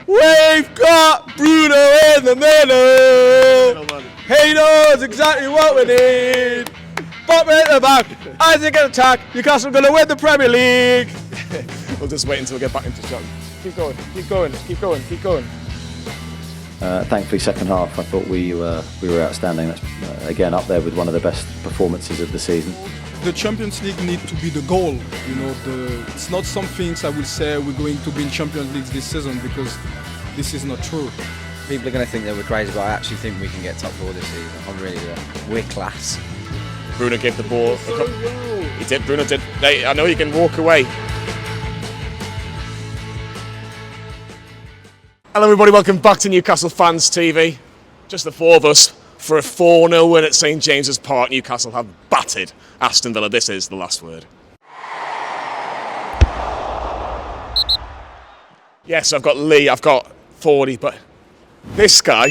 We've got Bruno in the middle. He knows exactly what we need. Botman at the back. As he gets attack, Newcastle going to win the Premier League. We'll just wait until we get back into shot. Keep going, keep going, keep going, keep going. Thankfully, second half, I thought we were outstanding. That's again up there with one of the best performances of the season. The Champions League need to be the goal. You know, it's not some things I will say we're going to be in Champions League this season, because this is not true. People are going to think that we're crazy, but I actually think we can get top 4 this season. I'm really do. We're class. Bruno gave the ball. He did. Bruno did. I know he can walk away. Hello everybody, welcome back to Newcastle Fans TV. Just the 4 of us for a 4-0 win at St James's Park. Newcastle have battered Aston Villa. This is the last word. Yes, I've got Lee, I've got 40, but this guy,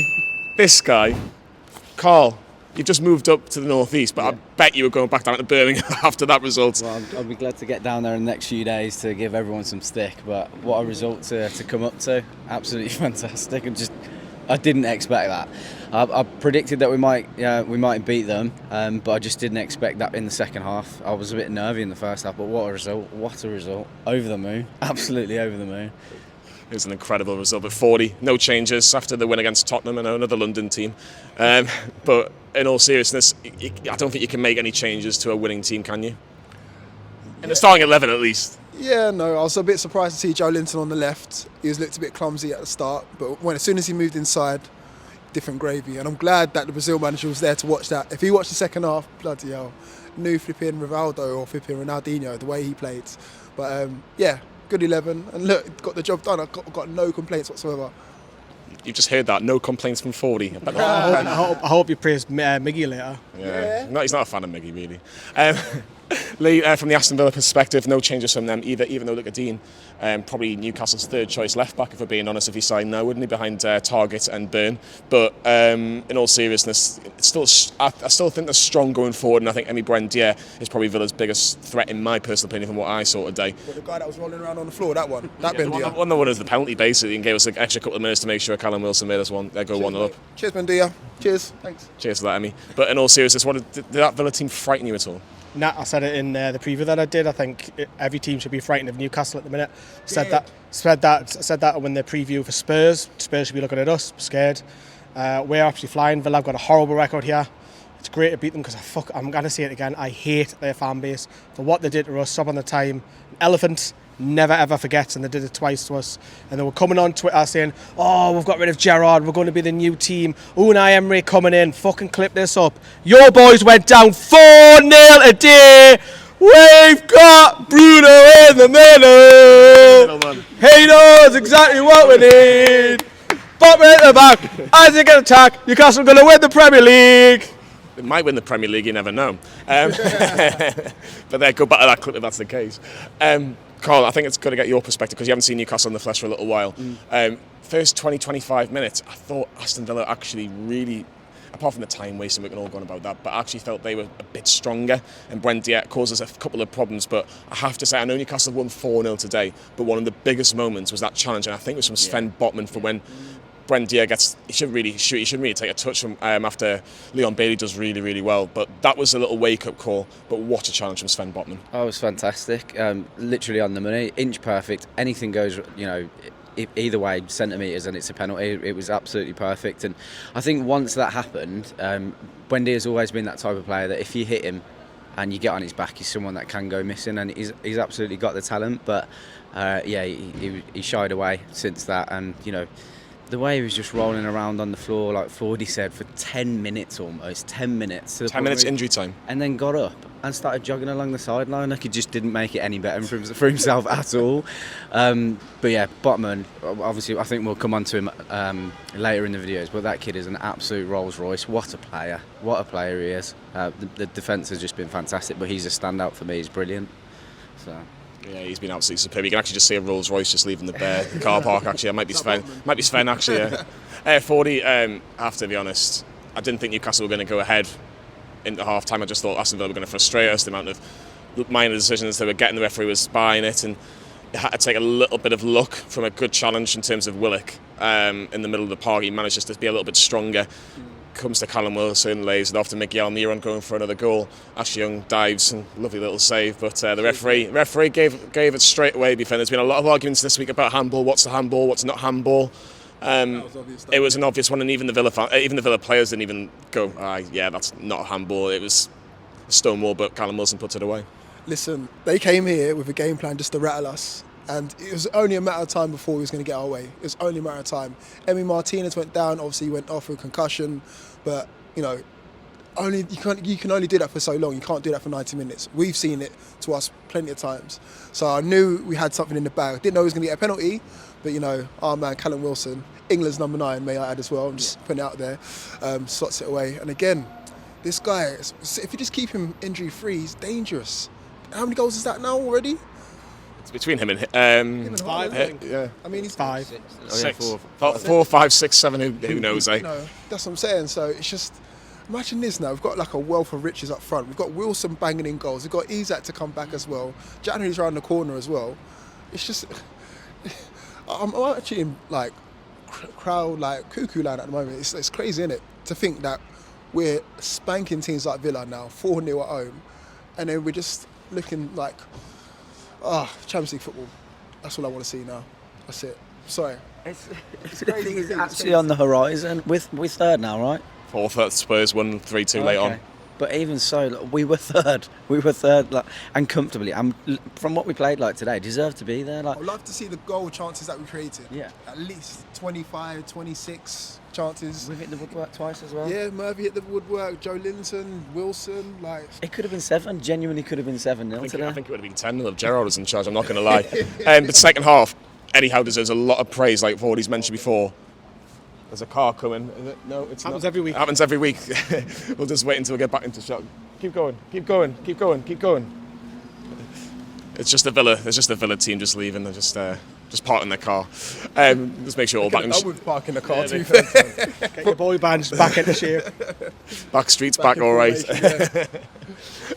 Carl, you've just moved up to the northeast, but yeah. I bet you were going back down to Birmingham after that result. Well, I'll be glad to get down there in the next few days to give everyone some stick, but what a result to come up to. Absolutely fantastic. I didn't expect that. I predicted that we might beat them, but I just didn't expect that in the second half. I was a bit nervy in the first half, but what a result. Over the moon. Absolutely over the moon. It was an incredible result, but 40, no changes after the win against Tottenham, I know another London team. But in all seriousness, I don't think you can make any changes to a winning team, can you? In the starting 11 at least. Yeah, no, I was a bit surprised to see Joelinton on the left. He looked a bit clumsy at the start, but as soon as he moved inside, different gravy. And I'm glad that the Brazil manager was there to watch that. If he watched the second half, bloody hell, knew flipping Rivaldo or flipping Ronaldinho, the way he played. But yeah, good 11, and look, got the job done. I've got no complaints whatsoever. You just heard that, no complaints from 40. I hope you praise Miggy later. Yeah. No, he's not a fan of Miggy, really. Lee, from the Aston Villa perspective, no changes from them either, even though look at Dean, probably Newcastle's third choice left back, if we're being honest, if he signed now, wouldn't he, behind Target and Byrne. But in all seriousness, I still think they're strong going forward, and I think Emi Buendia is probably Villa's biggest threat, in my personal opinion, from what I saw today. Well, the guy that was rolling around on the floor, that one, that Buendia. The one that won us the penalty, basically, and gave us an extra couple of minutes to make sure Callum Wilson made us go 1-0 up. Cheers, Buendia. Cheers. Thanks. Cheers for that, Emi. But in all seriousness, did that Villa team frighten you at all? Nah, I said it in the preview that I did. I think every team should be frightened of Newcastle at the minute. Said that when the preview for Spurs. Spurs should be looking at us, scared. We're absolutely flying. Villa have got a horrible record here. It's great to beat them because I'm going to say it again. I hate their fan base for what they did to us. Stop on the time. Elephant never ever forgets, and they did it twice to us. And they were coming on Twitter saying, "Oh, we've got rid of Gerrard. We're going to be the new team. Unai Emery coming in. Fucking clip this up. Your boys went down 4-0 today. We've got Bruno in the middle. He knows exactly what we need. Botman at the back. As he gets attack, Newcastle going to win the Premier League." They might win the Premier League, you never know. But they'll go back to that clip if that's the case. Carl, I think it's got to get your perspective because you haven't seen Newcastle in the flesh for a little while. First 20-25 minutes, I thought Aston Villa actually really, apart from the time wasting, we can all go on about that, but I actually felt they were a bit stronger, and Buendia caused us a couple of problems. But I have to say, I know Newcastle won 4-0 today, but one of the biggest moments was that challenge, and I think it was from Sven Botman for when Buendia gets, he shouldn't really take a touch from after Leon Bailey does really, really well. But that was a little wake-up call. But what a challenge from Sven Botman. Oh, it was fantastic. Literally on the money, inch perfect. Anything goes, either way, centimetres, and it's a penalty. It was absolutely perfect. And I think once that happened, Buendia's always been that type of player that if you hit him and you get on his back, he's someone that can go missing, and he's absolutely got the talent. But he shied away since that, and the way he was just rolling around on the floor, like Fordy said, for 10 minutes almost, 10 minutes. 10 minutes injury time. And then got up and started jogging along the sideline like he just didn't make it any better for himself at all. But yeah, Botman, obviously I think we'll come on to him later in the videos, but that kid is an absolute Rolls Royce. What a player. What a player he is. The defence has just been fantastic, but he's a standout for me. He's brilliant. So. Yeah, he's been absolutely superb. You can actually just see a Rolls Royce just leaving the car park. Actually, it might be Sven. Actually, yeah. 40. I have to be honest. I didn't think Newcastle were going to go ahead into half time. I just thought Aston Villa were going to frustrate us. The amount of minor decisions they were getting, the referee was buying it, and it had to take a little bit of luck from a good challenge in terms of Willock in the middle of the park. He managed just to be a little bit stronger. Comes to Callum Wilson, lays it off to Miguel Almirón going for another goal. Ash Young dives and lovely little save, but the referee gave it straight away. There's been a lot of arguments this week about handball. What's the handball? What's not handball? It was an obvious one, and even the Villa players didn't even go, yeah, that's not a handball. It was a stonewall, but Callum Wilson puts it away. Listen, they came here with a game plan just to rattle us, and it was only a matter of time before we was going to get our way. It was only a matter of time. Emi Martinez went down, obviously he went off with concussion, but you can only do that for so long. You can't do that for 90 minutes. We've seen it to us plenty of times. So I knew we had something in the bag. I didn't know he was going to get a penalty, but our man Callum Wilson, England's number 9, may I add as well, I'm just putting it out there, slots it away. And again, this guy, if you just keep him injury free, he's dangerous. How many goals is that now already? It's between him and Him and Haaland, yeah. I mean, he's 5. 6, 4, 5, 6, 7. Who knows? Eh? That's what I'm saying. So it's just, imagine this now. We've got like a wealth of riches up front. We've got Wilson banging in goals. We've got Isak to come back as well. January's around the corner as well. It's just, I'm actually in like crowd like cuckoo land at the moment. It's crazy, isn't it? To think that we're spanking teams like Villa now, 4-0 at home, and then we're just looking like, Champions League football. That's all I want to see now. That's it. Sorry. It's crazy. It's actually on the horizon. We're third now, right? 4th at Spurs, won 3-2 late on. But even so, we were third. We were third, and comfortably. From what we played like today, deserved to be there. I'd love to see the goal chances that we created. Yeah. At least 25, 26 chances. We've hit the woodwork twice as well. Yeah, Murphy hit the woodwork. Joelinton, Wilson, It could have been 7. Genuinely could have been 7-0 today. I think it would have been 10-0 if Gerrard was in charge. I'm not going to lie. But second half, Eddie Howe deserves a lot of praise, like what he's mentioned before. There's a car coming. Is it? No, it's Happens not. every week. Happens every week. We'll just wait until we get back into shot. Keep going. It's just the Villa team just leaving. They're just parking their car. Just make sure all back in. I would park in the car to be fair. Get your boy bands back into shape. Back streets back all right.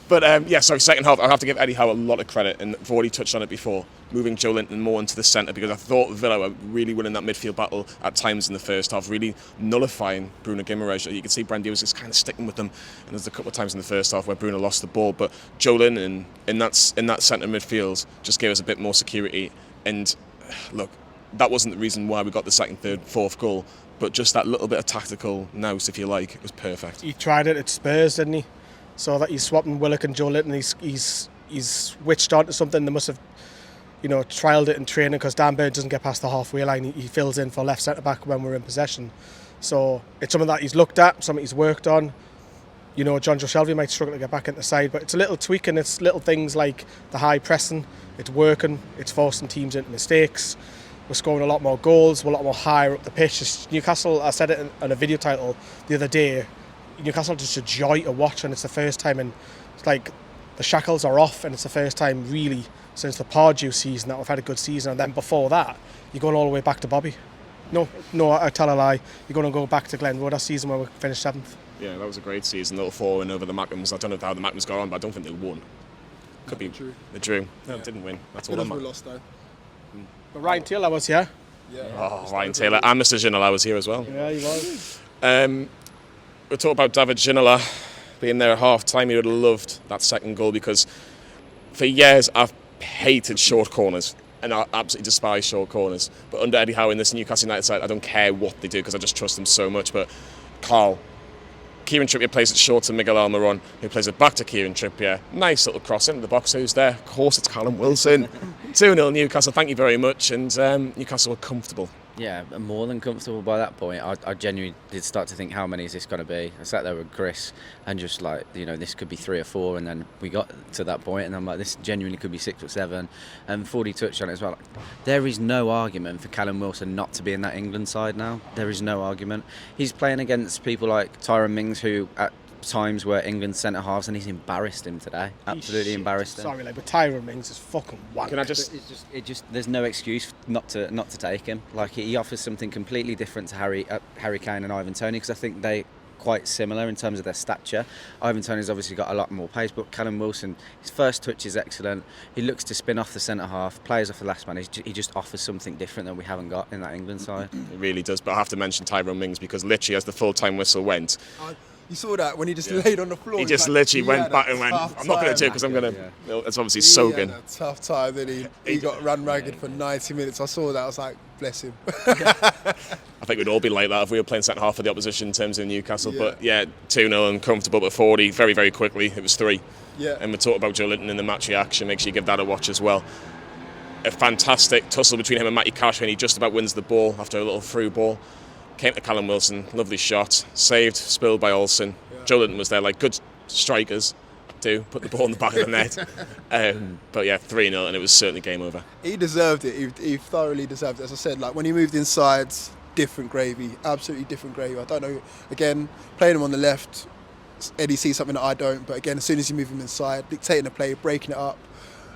But second half, I have to give Eddie Howe a lot of credit, and I've already touched on it before, moving Joelinton more into the centre, because I thought Villa were really winning that midfield battle at times in the first half, really nullifying Bruno Guimaraes. You could see Brandy was just kind of sticking with them, and there's a couple of times in the first half where Bruno lost the ball, but Joelinton in that centre midfield just gave us a bit more security. And look, that wasn't the reason why we got the second, third, fourth goal, but just that little bit of tactical nous, if you like, it was perfect. He tried it at Spurs, didn't he? So that he's swapping Willock and Joelinton, he's switched on to something. They must have, trialled it in training, because Dan Burn doesn't get past the halfway line. He fills in for left centre back when we're in possession. So it's something that he's looked at, something he's worked on. John Joe Shelby might struggle to get back into the side, but it's a little tweak, and it's little things like the high pressing. It's working. It's forcing teams into mistakes. We're scoring a lot more goals. We're a lot more higher up the pitch. Newcastle, I said it in a video title the other day, Newcastle just a joy to watch, and it's the first time, and it's like the shackles are off, and it's the first time really since the Pardew season that we've had a good season. And then before that, you're going all the way back to Bobby. No, I tell a lie. You're going to go back to Glenroe, that season where we finished 7th. Yeah, that was a great season. Little 4-win over the Magpies. I don't know how the Magpies got on, but I don't think they won. Could be Drew. They drew. No, didn't win. That's all that matters. Lost though. But Ryan Taylor was here. Ryan Taylor and Mr. Ginola was here as well. Yeah, he was. We'll talk about David Ginola being there at half time. He would have loved that second goal, because for years I've hated short corners, and I absolutely despise short corners. But under Eddie Howe in this Newcastle United side, I don't care what they do, because I just trust them so much. But Kieran Trippier plays it short to Miguel Almirón, who plays it back to Kieran Trippier. Nice little cross into the box. Who's there? Of course, it's Callum Wilson. 2-0 Newcastle. Thank you very much. And Newcastle were comfortable. Yeah, more than comfortable by that point. I genuinely did start to think, how many is this going to be? I sat there with Chris and just like, this could be 3 or 4, and then we got to that point, and I'm like, this genuinely could be 6 or 7. And 40 touched on it as well. There is no argument for Callum Wilson not to be in that England side now. There is no argument. He's playing against people like Tyrone Mings, who at times were England centre halves, and he's embarrassed him today. Absolutely embarrassed him. Sorry, but Tyrone Mings is fucking wank. Can I just? There's no excuse not to take him. Like, he offers something completely different to Harry Kane and Ivan Toney, because I think they quite similar in terms of their stature. Ivan Toney's obviously got a lot more pace, but Callum Wilson, his first touch is excellent. He looks to spin off the centre half, plays off the last man. He just offers something different that we haven't got in that England side. It really does, but I have to mention Tyrone Mings, because literally as the full-time whistle went, You saw that when he just laid on the floor. he just literally went back and went, I'm not going to do it because I'm going to... It's obviously soaking. He had a tough time, then he got run ragged for 90 minutes. I saw that, I was like, bless him. I think we'd all be like that if we were playing centre half for the opposition in terms of Newcastle. But 2-0 and comfortable at 40 very, very quickly. It was 3. Yeah. And we talked about Joelinton in the match reaction. Make sure you give that a watch as well. A fantastic tussle between him and Matty Cash, and he just about wins the ball after a little through ball. Came to Callum Wilson, lovely shot, saved, spilled by Olsen. Joelinton was there, like good strikers do, put the ball in the back of the net. But 3-0, and it was certainly game over. He deserved it. He thoroughly deserved it. As I said, like when he moved inside, different gravy, absolutely different gravy. I don't know. Again, playing him on the left, Eddie sees something that I don't. But again, as soon as you move him inside, dictating the play, breaking it up.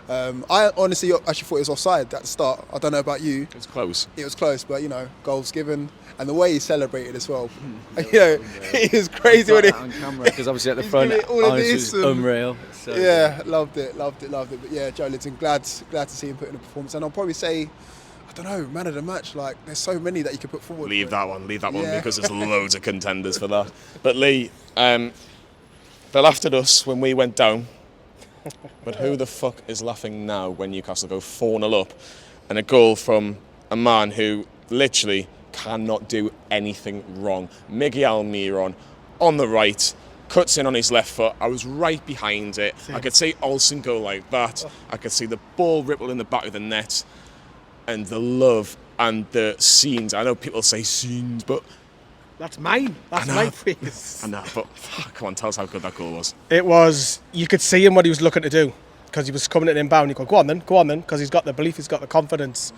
I honestly actually thought it was offside at the start. I don't know about you. It was close. It was close, but goals given, and the way he celebrated as well. It was crazy when on camera, because obviously at the front, all of this was unreal. So, loved it. But Joelinton, glad to see him put in a performance, and I'll probably say, I don't know, man of the match. Like there's so many that you could put forward. Leave that one because there's loads of contenders for that. But Lee, they laughed at us when we went down. But who the fuck is laughing now when Newcastle go 4-0 up and a goal from a man who literally cannot do anything wrong? Miguel Almirón on the right, cuts in on his left foot. I was right behind it. I could see Olsen go like that. I could see the ball ripple in the back of the net, and the love and the scenes. I know people say scenes, but That's mine. That's my face. I know, but come on, tell us how good that goal was. It was, you could see him what he was looking to do, because he was coming in inbound. He go, go on then, because he's got the belief, he's got the confidence.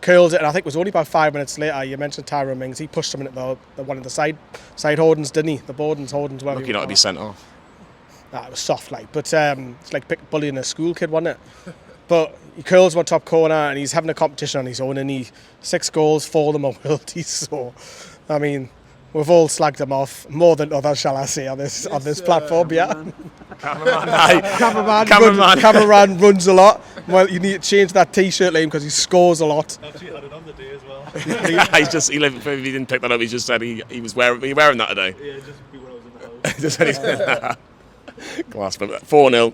Curled it, and I think it was only about 5 minutes later, you mentioned Tyrone Mings, he pushed him into the one of the side Hordens, didn't he? The Hordens, whatever. Lucky not to be sent off. It was soft, but it's like bullying a school kid, wasn't it? But he curls one top corner, and he's having a competition on his own, and he 6 goals, 4 of them are worldies. So, I mean, we've all slagged him off more than others, shall I say, on this platform. Cameraman runs a lot. Well, you need to change that T-shirt, Liam, because he scores a lot. Actually, had it on the day as well. He didn't pick that up. He just said he was wearing that today. Yeah, just when I was in the house. Class, but 4-0.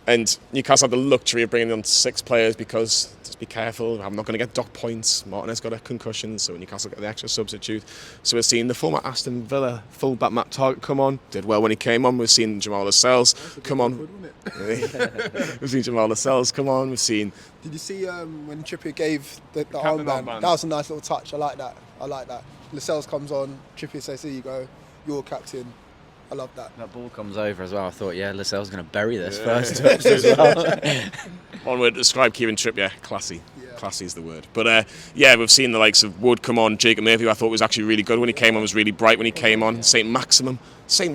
And Newcastle had the luxury of bringing on 6 players because, just be careful, I'm not going to get dock points. Martinez got a concussion, so Newcastle got the extra substitute. So we're seeing the former Aston Villa full-back Matt Targett come on. Did well when he came on. We've seen Jamal Lascelles come on. We've seen Jamal Lascelles come on. We've seen... Did you see when Trippier gave the armband? That was a nice little touch. I like that. Lascelles comes on. Trippier says, here you go. You're captain. I love that. That ball comes over as well. I thought, Lascelles going to bury this first touch as well. One word to describe Kieran Trippier, classy. Yeah. Classy is the word. But we've seen the likes of Wood come on. Jacob Murphy, who I thought was actually really good when he came on, was really bright when he came on. Saint-Maximin, he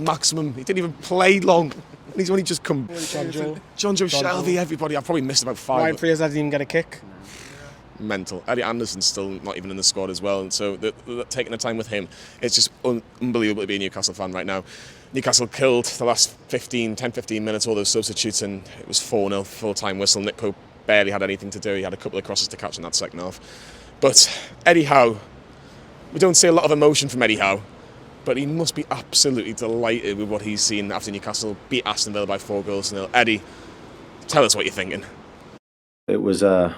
didn't even play long. He's only just come. John Joe Shelby, everybody. I've probably missed about 5. Ryan Fraser didn't even get a kick. Mental. Eddie Anderson's still not even in the squad as well, and so taking the time with him, it's just unbelievable to be a Newcastle fan right now. Newcastle killed the last 10-15 minutes, all those substitutes, and it was 4-0, full-time whistle. Nick Pope barely had anything to do. He had a couple of crosses to catch in that second half. But Eddie Howe, we don't see a lot of emotion from Eddie Howe, but he must be absolutely delighted with what he's seen after Newcastle beat Aston Villa by 4-0. Eddie, tell us what you're thinking. It was a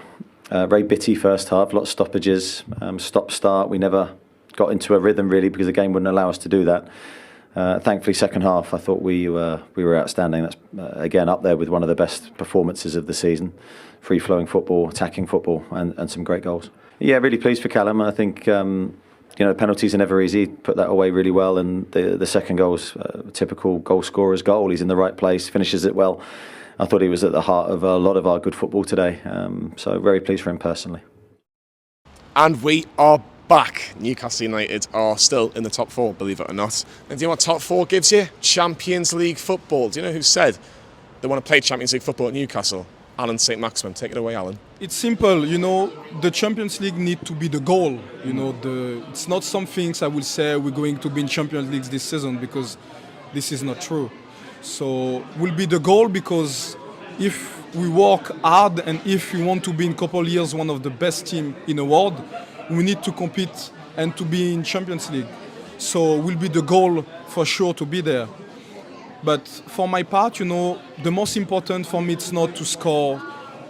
very bitty first half, a lot of stoppages, stop-start. We never got into a rhythm really because the game wouldn't allow us to do that. Thankfully, second half, I thought we were outstanding. That's again up there with one of the best performances of the season. Free-flowing football, attacking football, and some great goals. Yeah, really pleased for Callum. I think penalties are never easy. Put that away really well, and the second goal's typical goal scorer's goal. He's in the right place, finishes it well. I thought he was at the heart of a lot of our good football today. So very pleased for him personally. And we are back. Newcastle United are still in the top 4, believe it or not. And do you know what top 4 gives you? Champions League football. Do you know who said they want to play Champions League football at Newcastle? Alan Saint-Maximin. Take it away, Alan. It's simple, the Champions League need to be the goal. It's not some things I will say we're going to be in Champions League this season, because this is not true. So will be the goal, because if we work hard and if we want to be in a couple of years one of the best team in the world, we need to compete and to be in Champions League. So will be the goal for sure to be there. But for my part, the most important for me it's not to score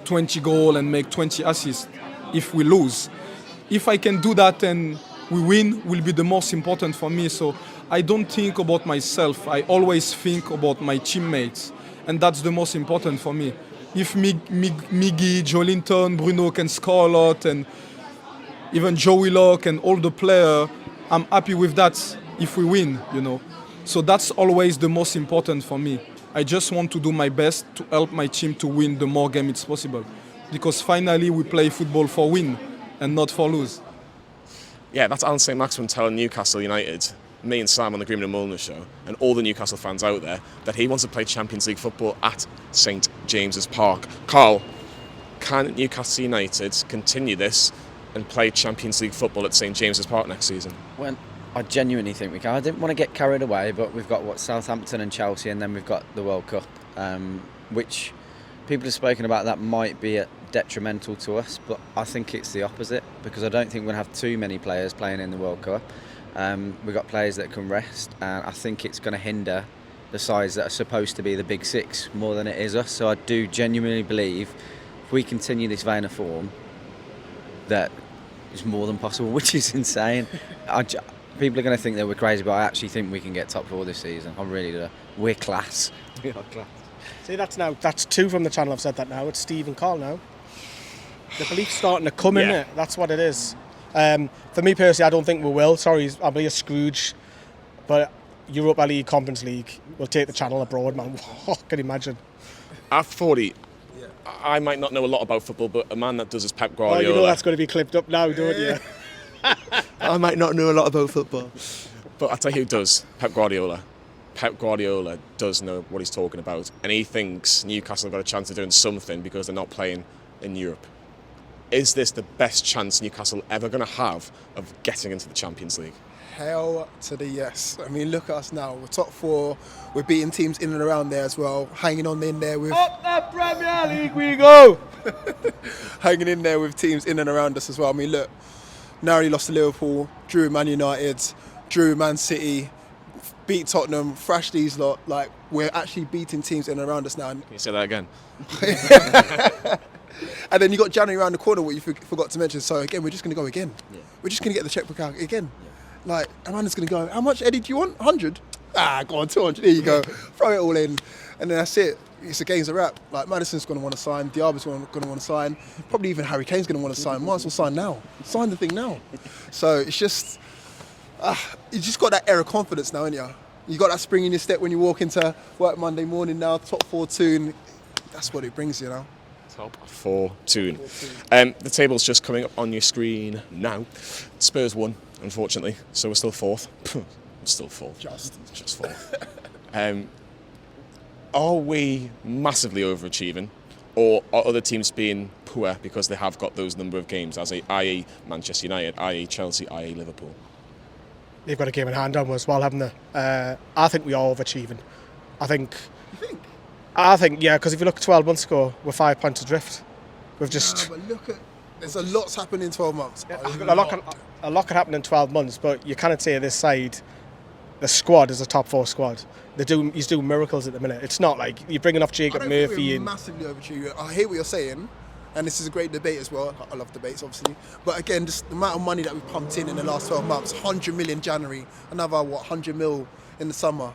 20 goals and make 20 assists if we lose. If I can do that and we win, will be the most important for me. So I don't think about myself. I always think about my teammates. And that's the most important for me. If Miggy, Joelinton, Bruno can score a lot, and even Joey Locke and all the players, I'm happy with that if we win, So that's always the most important for me. I just want to do my best to help my team to win the more games it's possible. Because finally we play football for win and not for lose. Yeah, that's Alan Saint-Maximin telling Newcastle United, me and Sam on the Greenwood and Mulliner show, and all the Newcastle fans out there, that he wants to play Champions League football at St James's Park. Carl, can Newcastle United continue this and play Champions League football at St James's Park next season? Well, I genuinely think we can. I didn't want to get carried away, but we've got Southampton and Chelsea, and then we've got the World Cup, which people have spoken about that might be detrimental to us, but I think it's the opposite, because I don't think we're going to have too many players playing in the World Cup. We've got players that can rest, and I think it's going to hinder the sides that are supposed to be the big six more than it is us. So I do genuinely believe if we continue this vein of form, that is more than possible, which is insane. People are going to think that we're crazy, but I actually think we can get top four this season. I really do. We're class. We are class. See, that's two from the channel. I've said that now. It's Steve and Carl now. The belief's starting to come in it. That's what it is. For me personally, I don't think we will. Sorry, I'll be a Scrooge. But Europa League, Conference League will take the channel abroad, man. What can you imagine? At 40, I might not know a lot about football, but a man that does is Pep Guardiola. Oh, that's going to be clipped up now, don't you? I might not know a lot about football. But I'll tell you who does. Pep Guardiola. Pep Guardiola does know what he's talking about. And he thinks Newcastle have got a chance of doing something because they're not playing in Europe. Is this the best chance Newcastle ever going to have of getting into the Champions League? Hell to the yes. I mean, look at us now. We're top four. We're beating teams in and around there as well. Hanging on in there with... Up the Premier League we go! Hanging in there with teams in and around us as well. I mean, look, narrowly lost to Liverpool, drew Man United, drew Man City, beat Tottenham, thrashed these lot. Like, we're actually beating teams in and around us now. Can you say that again? And then you got January around the corner, what you forgot to mention. So again, we're just going to go again. Yeah. We're just going to get the checkbook out again. Yeah. Like, Amanda's going to go, how much, Eddie, do you want? 100? Go on, 200. There you go. Throw it all in. And then that's it. It's the game's a wrap. Like, Maddison's going to want to sign. Diaba's going to want to sign. Probably even Harry Kane's going to want to sign. Might as well sign now. Sign the thing now. So it's just, you just got that air of confidence now, ain't you? You got that spring in your step when you walk into work Monday morning now, top 4 tune. That's what it brings, you know. Top 4 tune. The table's just coming up on your screen now. Spurs won, unfortunately, so we're still fourth. We're still fourth. Just fourth. Are we massively overachieving, or are other teams being poor because they have got those number of games, i.e. Manchester United, i.e. Chelsea, i.e. Liverpool? They've got a game in hand on as well, haven't they? I think we are overachieving. You think? I think, yeah, because if you look 12 months ago, we're 5 points adrift. We've just... But look at... There's a lot's happened in 12 months. A lot can happen in 12 months, but you cannot say this side, the squad is a top 4 squad. He's doing miracles at the minute. It's not like you're bringing off Jacob Murphy. We're massively overachieving. I hear what you're saying, and this is a great debate as well. I love debates, obviously. But again, just the amount of money that we've pumped in the last 12 months, 100 million January, another, 100 mil in the summer.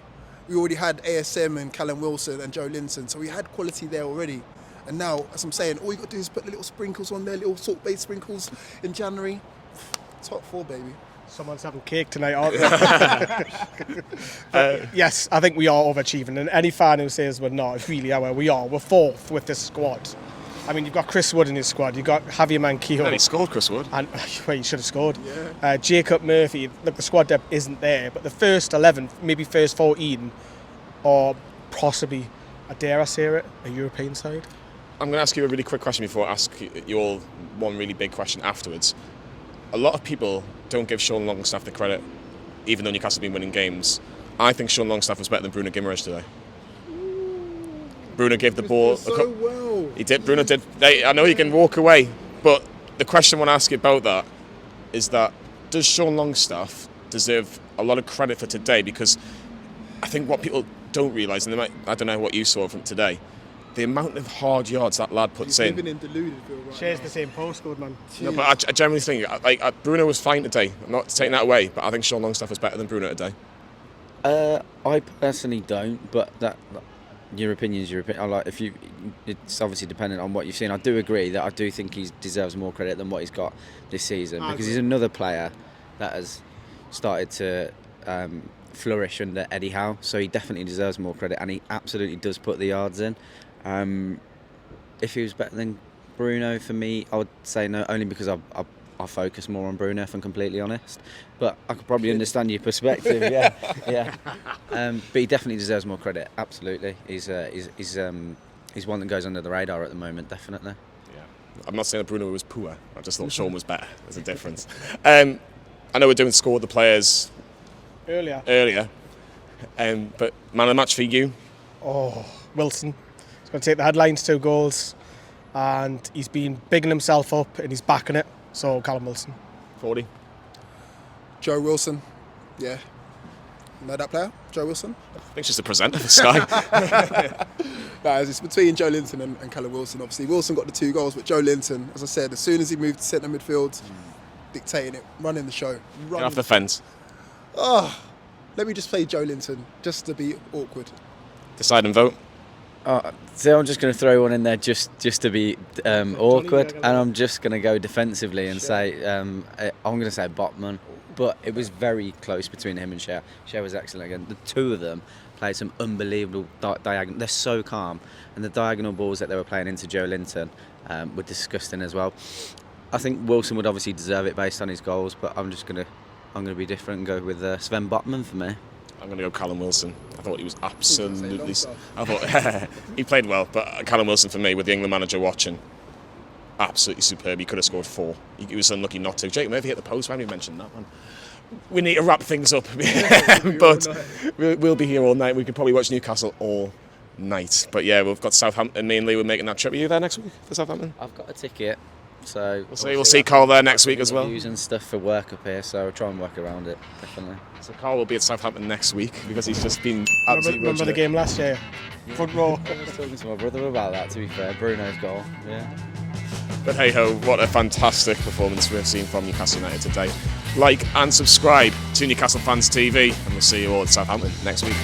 We already had ASM and Callum Wilson and Joelinton, so we had quality there already. And now, as I'm saying, all you got to do is put the little sprinkles on there, little salt-based sprinkles in January. Top 4, baby. Someone's having cake tonight, aren't they? Yes, I think we are overachieving. And any fan who says we're not, really are. We are. We're 4th with this squad. I mean, you've got Chris Wood in his squad. You've got Javier Manquillo. And he scored, Chris Wood. And well, he should have scored. Yeah. Jacob Murphy. Look, the squad depth isn't there, but the first 11, maybe first 14, are possibly, dare I say it, a European side. I'm going to ask you a really quick question before I ask you all one really big question afterwards. A lot of people don't give Sean Longstaff the credit, even though Newcastle have been winning games. I think Sean Longstaff was better than Bruno Guimaraes today. Bruno gave the ball. Well. He did. Bruno did. I know he can walk away, but the question I want to ask you about that is that does Sean Longstaff deserve a lot of credit for today? Because I think what people don't realise, and I don't know what you saw from today, the amount of hard yards that lad puts in. Living in Deludedville right Shares now. the same postcode, man. No, but I generally think Bruno was fine today. I'm not taking that away, but I think Sean Longstaff was better than Bruno today. I personally don't, but that your opinion is your opinion. It's obviously dependent on what you've seen. I do agree that I do think he deserves more credit than what he's got this season, because he's another player that has started to flourish under Eddie Howe, so he definitely deserves more credit, and he absolutely does put the yards in. If he was better than Bruno, for me, I would say no, only because I focus more on Bruno, if I'm completely honest. But I could probably understand your perspective, yeah. But he definitely deserves more credit, absolutely. He's one that goes under the radar at the moment, definitely. Yeah. I'm not saying that Bruno was poor. I just thought Sean was better. There's a difference. I know we're doing score the players earlier, but man of the match for you? Oh, Wilson. He's going to take the headlines, 2 goals, and he's been bigging himself up and he's backing it. So Callum Wilson. 40. Joe Wilson, yeah. Know that player, Joe Wilson? I think she's the presenter for Sky. No, it's between Joelinton and Callum Wilson. Obviously, Wilson got the 2 goals, but Joelinton, as I said, as soon as he moved to centre midfield, dictating it, running the show. Get off the fence. Oh, let me just play Joelinton, just to be awkward. Decide and vote. So I'm just going to throw one in there just to be awkward, and I'm just going to go defensively and say I'm going to say Botman, but it was very close between him and Cher. Cher was excellent again. The 2 of them played some unbelievable diagonal. They're so calm, and the diagonal balls that they were playing into Joelinton were disgusting as well. I think Wilson would obviously deserve it based on his goals, but I'm going to be different and go with Sven Botman for me. I'm going to go Callum Wilson. I thought he was absolutely... I thought he played well, but Callum Wilson for me, with the England manager watching, absolutely superb. He could have scored 4. He was unlucky not to. Jake Murphy hit the post. Why haven't you mentioned that one? We need to wrap things up. But we'll be here all night. We could probably watch Newcastle all night. But yeah, we've got Southampton. Me and Lee were making that trip. Are you there next week for Southampton? I've got a ticket. So we'll see Carl there next week as well. Using stuff for work up here, so I'll try and work around it, definitely. So Carl will be at Southampton next week because he's just been absolutely Remember the game last year? Front row. I was talking to my brother about that, to be fair. Bruno's goal, yeah. But hey ho, what a fantastic performance we've seen from Newcastle United today. Like and subscribe to Newcastle Fans TV, and we'll see you all at Southampton next week.